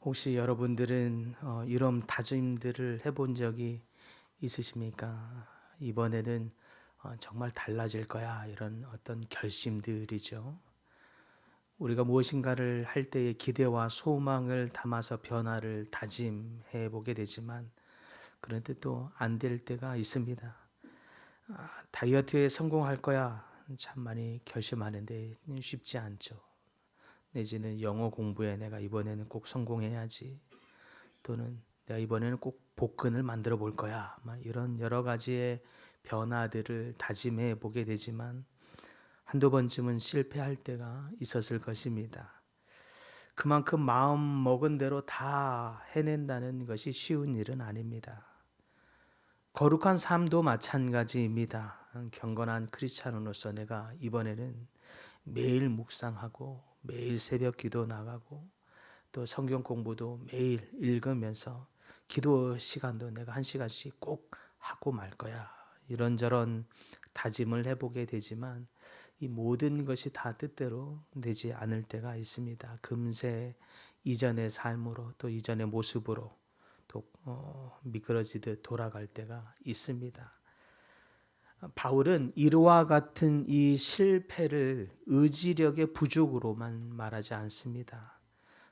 혹시 여러분들은 이런 다짐들을 해본 적이 있으십니까? 이번에는 정말 달라질 거야. 이런 어떤 결심들이죠. 우리가 무엇인가를 할 때의 기대와 소망을 담아서 변화를 다짐해 보게 되지만 그런데 또 안 될 때가 있습니다. 다이어트에 성공할 거야. 참 많이 결심하는데 쉽지 않죠. 내지는 영어 공부에 내가 이번에는 꼭 성공해야지. 또는 내가 이번에는 꼭 복근을 만들어 볼 거야. 막 이런 여러 가지의 변화들을 다짐해 보게 되지만 한두 번쯤은 실패할 때가 있었을 것입니다. 그만큼 마음 먹은 대로 다 해낸다는 것이 쉬운 일은 아닙니다. 거룩한 삶도 마찬가지입니다. 경건한 크리스찬으로서 내가 이번에는 매일 묵상하고 매일 새벽 기도 나가고 또 성경 공부도 매일 읽으면서 기도 시간도 내가 한 시간씩 꼭 하고 말 거야. 이런저런 다짐을 해보게 되지만 이 모든 것이 다 뜻대로 되지 않을 때가 있습니다. 금세 이전의 삶으로 또 이전의 모습으로 또 미끄러지듯 돌아갈 때가 있습니다. 바울은 이와 같은 이 실패를 의지력의 부족으로만 말하지 않습니다.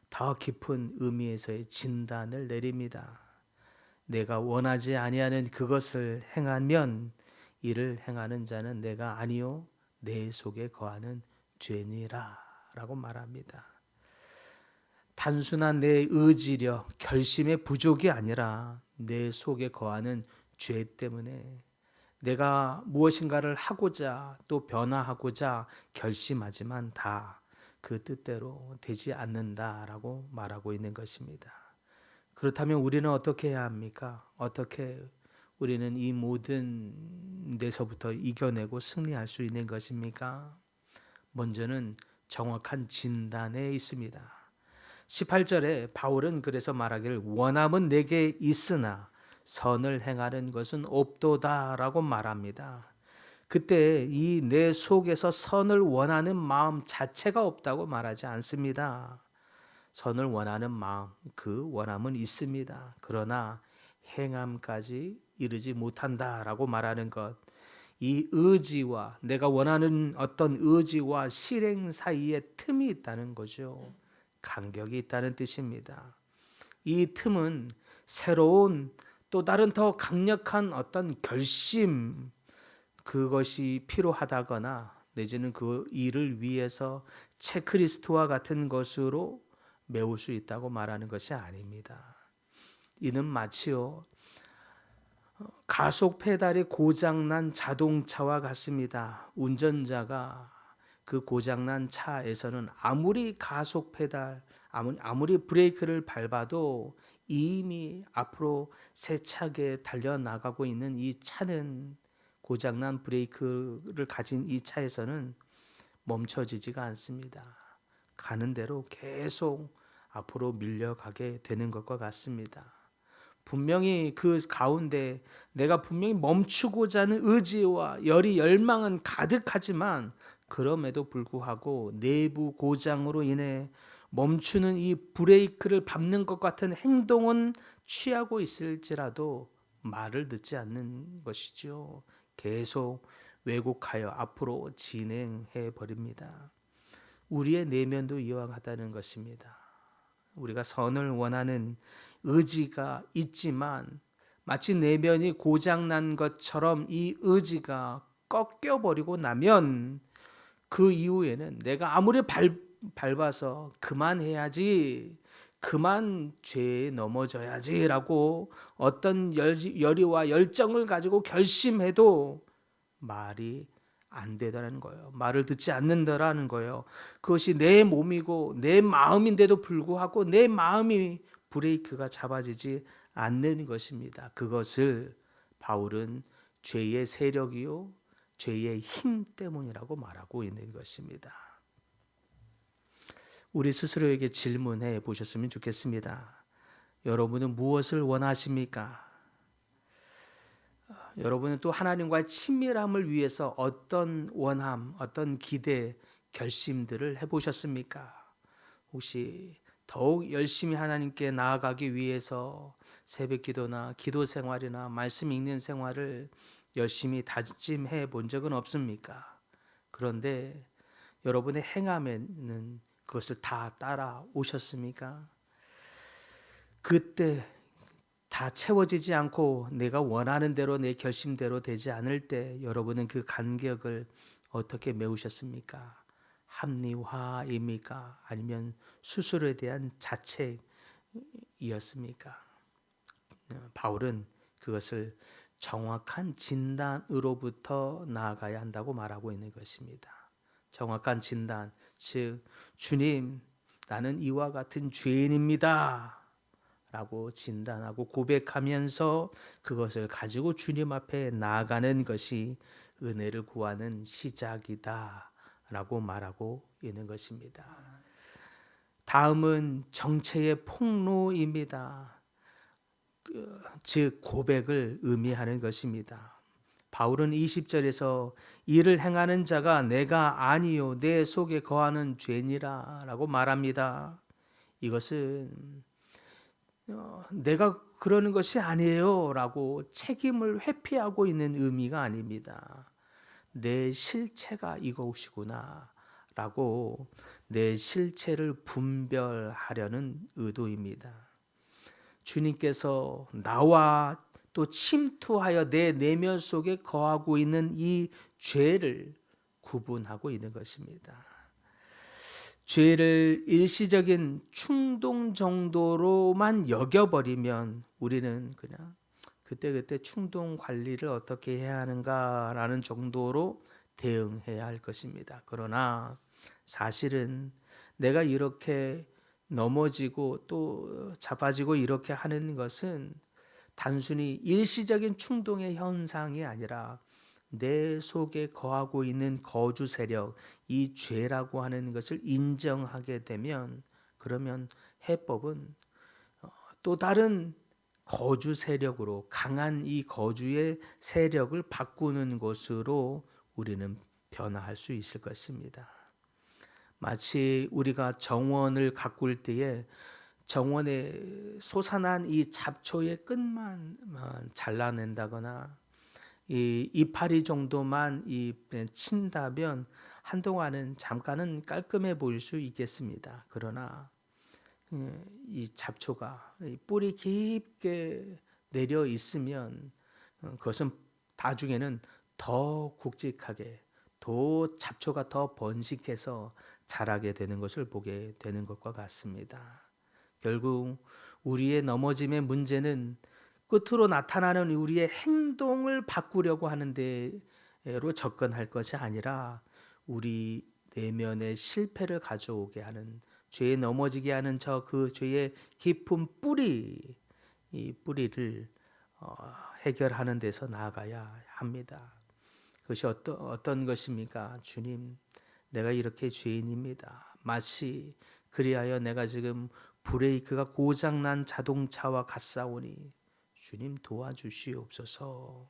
더 깊은 의미에서의 진단을 내립니다. 내가 원하지 아니하는 그것을 행하면 이를 행하는 자는 내가 아니요 내 속에 거하는 죄니라 라고 말합니다. 단순한 내 의지력, 결심의 부족이 아니라 내 속에 거하는 죄 때문에 내가 무엇인가를 하고자 또 변화하고자 결심하지만 다 그 뜻대로 되지 않는다라고 말하고 있는 것입니다. 그렇다면 우리는 어떻게 해야 합니까? 어떻게 우리는 이 모든 데서부터 이겨내고 승리할 수 있는 것입니까? 먼저는 정확한 진단에 있습니다. 18절에 바울은 그래서 말하기를 원함은 내게 있으나 선을 행하는 것은 없도다라고 말합니다. 그때 이 내 속에서 선을 원하는 마음 자체가 없다고 말하지 않습니다. 선을 원하는 마음, 그 원함은 있습니다. 그러나 행함까지 이르지 못한다라고 말하는 것, 이 의지와 내가 원하는 어떤 의지와 실행 사이에 틈이 있다는 거죠. 간격이 있다는 뜻입니다. 이 틈은 새로운 또 다른 더 강력한 어떤 결심, 그것이 필요하다거나 내지는 그 일을 위해서 체크리스트와 같은 것으로 메울 수 있다고 말하는 것이 아닙니다. 이는 마치요 가속 페달이 고장난 자동차와 같습니다. 운전자가 그 고장난 차에서는 아무리 가속 페달, 아무리 브레이크를 밟아도 이미 앞으로 세차게 달려나가고 있는 이 차는 고장난 브레이크를 가진 이 차에서는 멈춰지지가 않습니다. 가는 대로 계속 앞으로 밀려가게 되는 것과 같습니다. 분명히 그 가운데 내가 분명히 멈추고자 하는 의지와 열망은 가득하지만 그럼에도 불구하고 내부 고장으로 인해 멈추는 이 브레이크를 밟는 것 같은 행동은 취하고 있을지라도 말을 듣지 않는 것이죠. 계속 왜곡하여 앞으로 진행해 버립니다. 우리의 내면도 이와 같다는 것입니다. 우리가 선을 원하는 의지가 있지만 마치 내면이 고장난 것처럼 이 의지가 꺾여버리고 나면 그 이후에는 내가 아무리 밟아서 그만해야지, 그만 죄에 넘어져야지 라고 어떤 열의와 열정을 가지고 결심해도 말이 안 되다는 거예요. 말을 듣지 않는다라는 거예요. 그것이 내 몸이고 내 마음인데도 불구하고 내 마음이 브레이크가 잡아지지 않는 것입니다. 그것을 바울은 죄의 세력이요 죄의 힘 때문이라고 말하고 있는 것입니다. 우리 스스로에게 질문해 보셨으면 좋겠습니다. 여러분은 무엇을 원하십니까? 여러분은 또 하나님과의 친밀함을 위해서 어떤 원함, 어떤 기대, 결심들을 해보셨습니까? 혹시 더욱 열심히 하나님께 나아가기 위해서 새벽 기도나 기도 생활이나 말씀 읽는 생활을 열심히 다짐해 본 적은 없습니까? 그런데 여러분의 행함에는 그것을 다 따라오셨습니까? 그때 다 채워지지 않고 내가 원하는 대로 내 결심대로 되지 않을 때 여러분은 그 간격을 어떻게 메우셨습니까? 합리화입니까? 아니면 스스로에 대한 자책이었습니까? 바울은 그것을 정확한 진단으로부터 나아가야 한다고 말하고 있는 것입니다. 정확한 진단, 즉 주님, 나는 이와 같은 죄인입니다 라고 진단하고 고백하면서 그것을 가지고 주님 앞에 나아가는 것이 은혜를 구하는 시작이다 라고 말하고 있는 것입니다. 다음은 정체의 폭로입니다. 즉 고백을 의미하는 것입니다. 바울은 20절에서 이를 행하는 자가 내가 아니요 내 속에 거하는 죄니라 라고 말합니다. 이것은 내가 그러는 것이 아니에요 라고 책임을 회피하고 있는 의미가 아닙니다. 내 실체가 이것이구나 라고 내 실체를 분별하려는 의도입니다. 주님께서 나와 또 침투하여 내 내면 속에 거하고 있는 이 죄를 구분하고 있는 것입니다. 죄를 일시적인 충동 정도로만 여겨버리면 우리는 그냥 그때그때 충동 관리를 어떻게 해야 하는가라는 정도로 대응해야 할 것입니다. 그러나 사실은 내가 이렇게 넘어지고 또 자빠지고 이렇게 하는 것은 단순히 일시적인 충동의 현상이 아니라 내 속에 거하고 있는 거주 세력, 이 죄라고 하는 것을 인정하게 되면 그러면 해법은 또 다른 거주 세력으로 강한 이 거주의 세력을 바꾸는 것으로 우리는 변화할 수 있을 것입니다. 마치 우리가 정원을 가꿀 때에 정원에 솟아난 이 잡초의 끝만 잘라낸다거나 이 이파리 정도만 친다면 한동안은 잠깐은 깔끔해 보일 수 있겠습니다. 그러나 이 잡초가 뿌리 깊게 내려 있으면 그것은 나중에는 더 굵직하게 또 잡초가 더 번식해서 자라게 되는 것을 보게 되는 것과 같습니다. 결국 우리의 넘어짐의 문제는 끝으로 나타나는 우리의 행동을 바꾸려고 하는 데로 접근할 것이 아니라 우리 내면의 실패를 가져오게 하는 죄에 넘어지게 하는 그 죄의 깊은 뿌리, 이 뿌리를 해결하는 데서 나아가야 합니다. 그것이 어떤 것입니까? 주님, 내가 이렇게 죄인입니다. 마치 그리하여 내가 지금 브레이크가 고장난 자동차와 같사오니 주님 도와주시옵소서.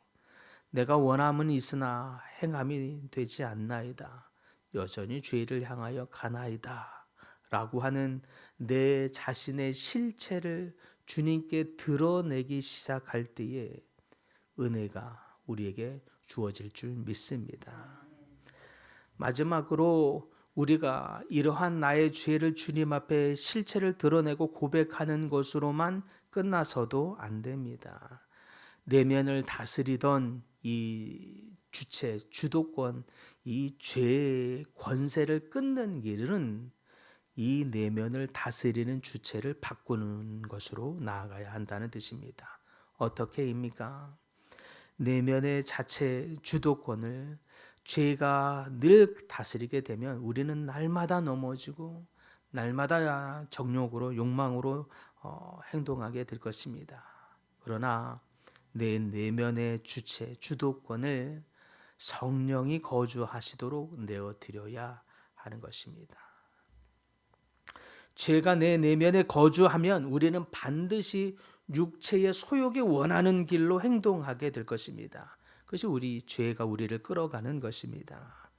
내가 원함은 있으나 행함이 되지 않나이다. 여전히 죄를 향하여 가나이다. 라고 하는 내 자신의 실체를 주님께 드러내기 시작할 때에 은혜가 우리에게 주어질 줄 믿습니다. 마지막으로 우리가 이러한 나의 죄를 주님 앞에 실체를 드러내고 고백하는 것으로만 끝나서도 안 됩니다. 내면을 다스리던 이 주체, 주도권, 이 죄의 권세를 끊는 길은 이 내면을 다스리는 주체를 바꾸는 것으로 나아가야 한다는 뜻입니다. 어떻게입니까? 내면의 자체 주도권을 죄가 늘 다스리게 되면 우리는 날마다 넘어지고 날마다 정욕으로 욕망으로 행동하게 될 것입니다. 그러나 내 내면의 주체 주도권을 성령이 거주하시도록 내어드려야 하는 것입니다. 죄가 내 내면에 거주하면 우리는 반드시 육체의 소욕이 원하는 길로 행동하게 될 것입니다. 그것이 죄가 우리를 끌어가는 것입니다.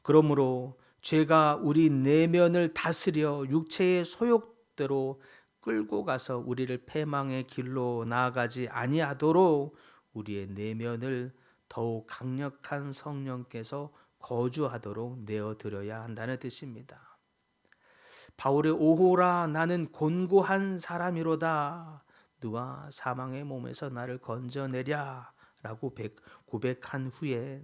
그러므로 죄가 우리 내면을 다스려 육체의 뜻대로 끌고 가서 우리를 패망의 길로 나아가지 아니하도록 우리의 내면을 더욱 강력한 성령께서 거주하도록 내어드려야 한다는 뜻입니다. 바울의 오호라 나는 곤고한 사람이로다. 누가 사망의 몸에서 나를 건져내랴 라고 고백한 후에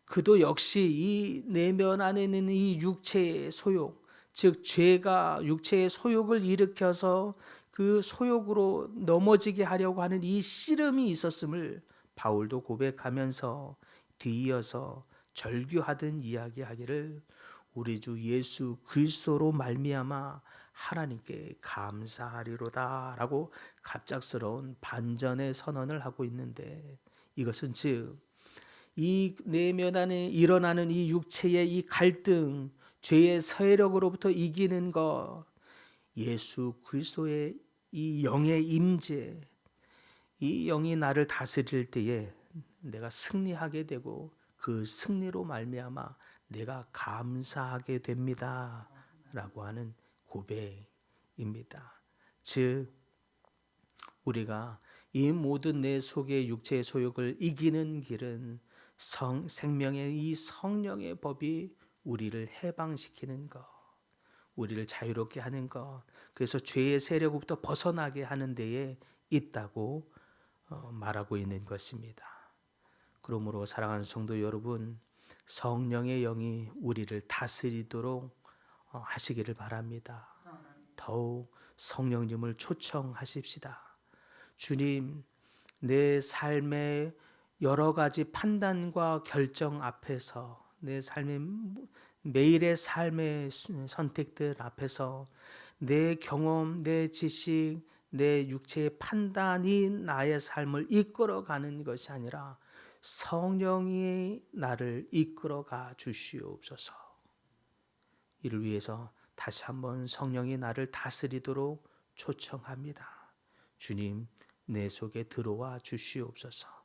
그도 역시 이 내면 안에 있는 이 육체의 소욕, 즉 죄가 육체의 소욕을 일으켜서 그 소욕으로 넘어지게 하려고 하는 이 씨름이 있었음을 바울도 고백하면서 뒤이어서 절규하듯 이야기하기를 우리 주 예수 그리스도로 말미암아 하나님께 감사하리로다라고 갑작스러운 반전의 선언을 하고 있는데, 이것은 즉 이 내면 안에 일어나는 이 육체의 이 갈등, 죄의 세력으로부터 이기는 것, 예수 그리스도의 이 영의 임재, 이 영이 나를 다스릴 때에 내가 승리하게 되고 그 승리로 말미암아 내가 감사하게 됩니다라고 하는 고백입니다. 즉 우리가 이 모든 내 속의 육체의 소욕을 이기는 길은 생명의 이 성령의 법이 우리를 해방시키는 것, 우리를 자유롭게 하는 것, 그래서 죄의 세력부터 벗어나게 하는 데에 있다고 말하고 있는 것입니다. 그러므로 사랑하는 성도 여러분, 성령의 영이 우리를 다스리도록 하시기를 바랍니다. 더욱 성령님을 초청하십시다. 주님, 내 삶의 여러 가지 판단과 결정 앞에서, 내 삶의 매일의 삶의 선택들 앞에서 내 경험, 내 지식, 내 육체의 판단이 나의 삶을 이끌어가는 것이 아니라 성령이 나를 이끌어가 주시옵소서. 이를 위해서 다시 한번 성령이 나를 다스리도록 초청합니다. 주님, 내 속에 들어와 주시옵소서.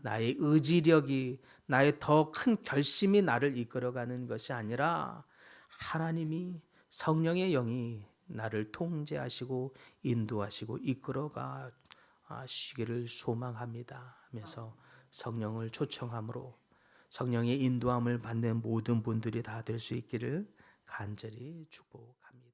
나의 의지력이, 나의 더 큰 결심이 나를 이끌어가는 것이 아니라 하나님이, 성령의 영이 나를 통제하시고 인도하시고 이끌어가 시기를 소망합니다 하면서 성령을 초청함으로 성령의 인도함을 받는 모든 분들이 다 될 수 있기를 간절히 축복합니다.